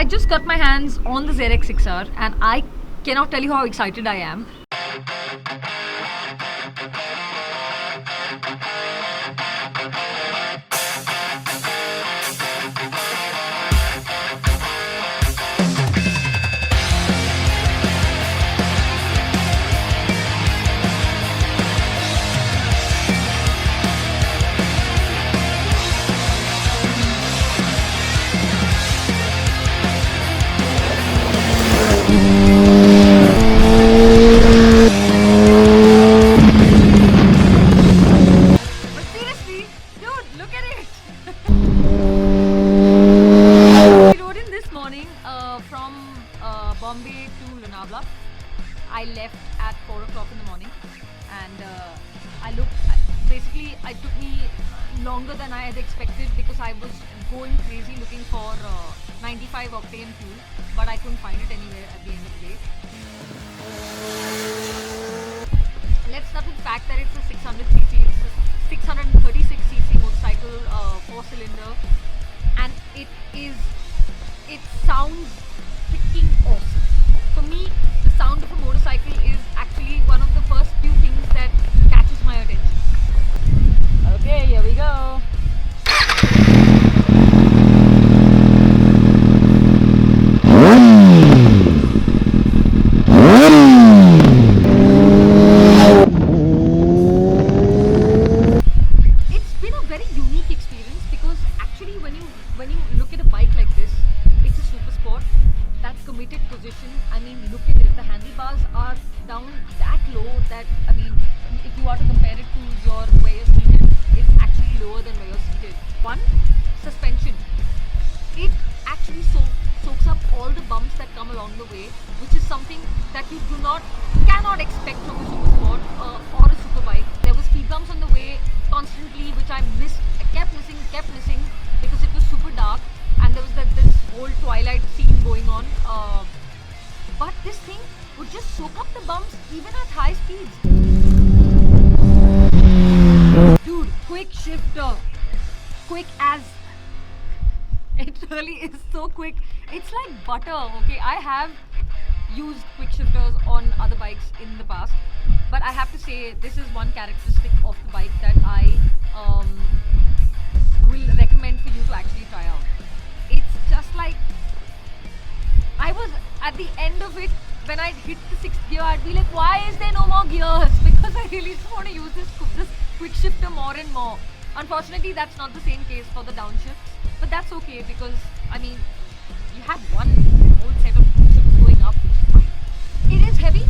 I just got my hands on the ZX6R and I cannot tell you how excited I am. But seriously, dude, look at it! We rode in this morning from Bombay to Lonavala. I left at 4 o'clock in the morning and I looked, basically it took me longer than I had expected because I was going crazy looking for 95 octane fuel, but I couldn't find it anywhere at the end of the day. Let's start with the fact that it's a 600cc, it's a 636cc motorcycle, 4-cylinder, and it sounds freaking awesome. For me, the sound of a motorcycle is actually one of the first few things that catches my attention. Okay, here we go. It's been a very unique experience because actually when you look at a bike like this, it's a super sport. That committed position, I mean, look at it, the handlebars are down that low that, I mean, if you are to compare it to where you're seated, it's actually lower than where you're seated. One, suspension. It actually soaks up all the bumps that come along the way, which is something that you cannot expect from a super sport or a super bike. There were speed bumps on the way constantly, which I kept missing because it was super dark and there was this whole twilight scene going on. But this thing would just soak up the bumps even at high speeds. Dude, quick shifter. Quick as... It really is so quick. It's like butter, okay? I have used quick shifters on other bikes in the past, but I have to say this is one characteristic of the bike that I will recommend for you to actually try out. It's just like, I was at the end of it when I hit the 6th gear, I'd be like, why is there no more gears? Because I really just want to use this quick shifter more and more. Unfortunately, that's not the same case for the downshifts, but that's okay because, I mean, you have one whole set of shifts going up, which is fine. It is heavy.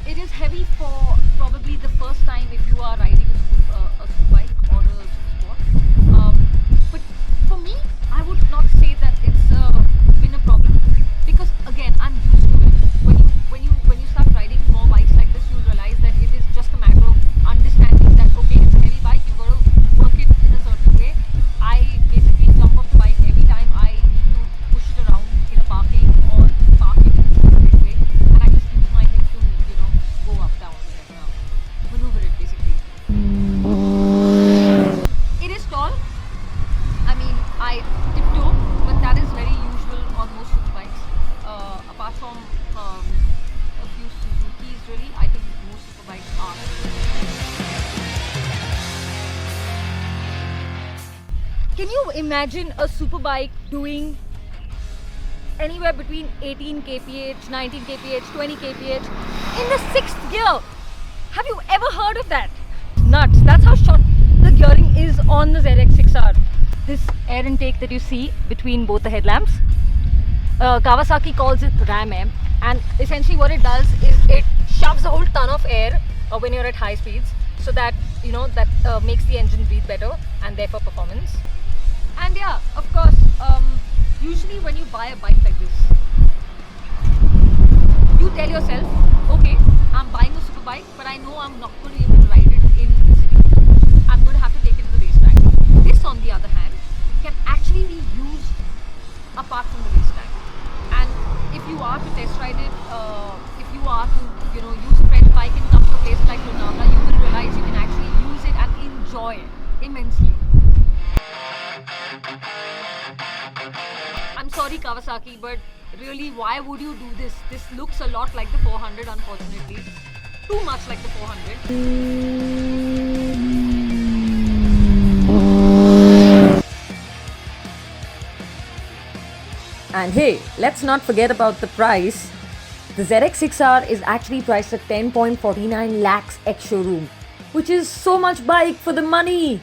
It is heavy for probably the first time if you are riding a super bike or a super sport. But for me, I would not say that it's been a problem because again, I'm used to it. When you start riding more bikes like this, you'll realize that it is just a matter of understanding that okay, it's a heavy bike, you've got to work it in a certain way. I basically jump off the bike every time I need to push it around in a parking or park it in a specific way, and I just use my head to go up, down, whatever, maneuver it basically. It is tall. I mean, I tiptoe, but that is very usual on most super bikes. Apart from a few Suzuki's, really, I think most super bikes are. Can you imagine a super bike doing anywhere between 18 kph, 19 kph, 20 kph in the 6th gear? Have you ever heard of that? Nuts. That's how short the gearing is on the ZX6R. This air intake that you see between both the headlamps, Kawasaki calls it ram air, and essentially what it does is it shoves a whole ton of air when you're at high speeds, so that that makes the engine breathe better and therefore performance. And yeah, of course, usually when you buy a bike like this, you tell yourself, okay, I'm buying a super bike, but I know I'm not going to be able to ride it in the city. I'm going to have to take it to the racetrack. This, on the other hand, can actually be used apart from the racetrack. And if you are to test ride it, if you are to use a friend's bike and come to a place like Lonavala, you will realize you can actually use it and enjoy it immensely. I'm sorry very Kawasaki, but really, why would you do this? This looks a lot like the 400, unfortunately. Too much like the 400. And hey, let's not forget about the price. The ZX6R is actually priced at 10.49 lakhs ex-showroom, which is so much bike for the money.